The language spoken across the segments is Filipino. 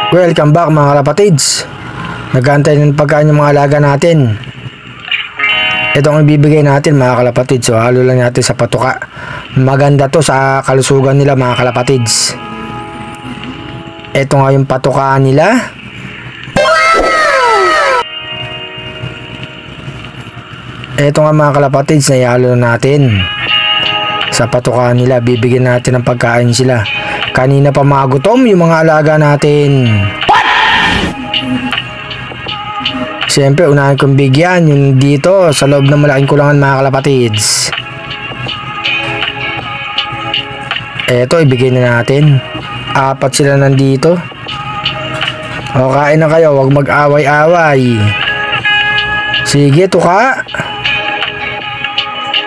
Welcome back mga kalapatids. Nag-aantay ng pagkain yung mga alaga natin. Ito ang ibibigay natin mga kalapatids. So halo lang natin sa patuka. Maganda to sa kalusugan nila mga kalapatids. Ito nga yung patuka nila. Ito nga mga kalapatids na ihalo natin sa patuka nila. Bibigyan natin ng pagkain sila. Kanina pa magutom yung mga alaga natin. Siyempre unahin kong bigyan yung dito sa loob ng malaking kulangan mga kalapatids. Eto ibigay na natin. 4 sila nandito. O kain na kayo, wag mag-away-away. Sige tuka.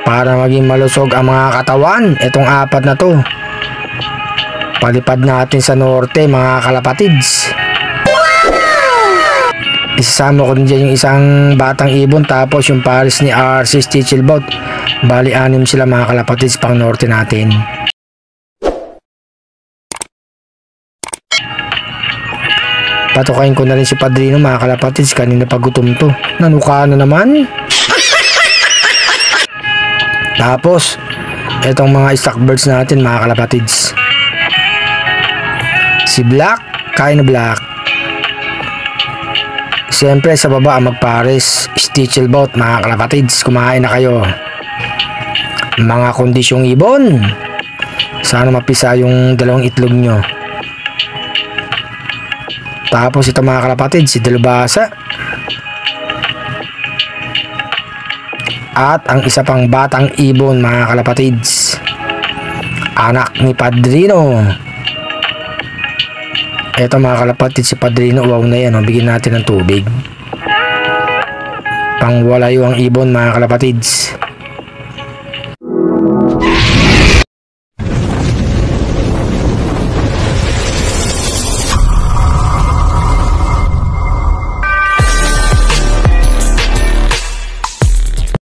Para maging malusog ang mga katawan. Etong 4 na to. Palipad natin sa norte mga kalapatids. Isasama ko din dyan yung isang batang ibon tapos yung pares ni RC Stichelbot. Bali 6 sila mga kalapatids pang norte natin. Patukain ko na rin si Padrino mga kalapatids. Kanina pa gutom to. Nanuka na naman. Tapos etong mga stockbirds natin mga kalapatids. Si Black, kain na Black. Siyempre sa baba magpares Stichelbot mga kalapatids. Kumain na kayo. Mga kondisyong ibon. Sana mapisa yung 2 itlog nyo. Tapos ito mga kalapatids, si Dalubhasa. At ang isa pang batang ibon mga kalapatids. Anak ni Padrino. Eto mga kalapatids si Padrino, wow na yan. Bigyan natin ng tubig. Pangwalayo ang ibon mga kalapatids.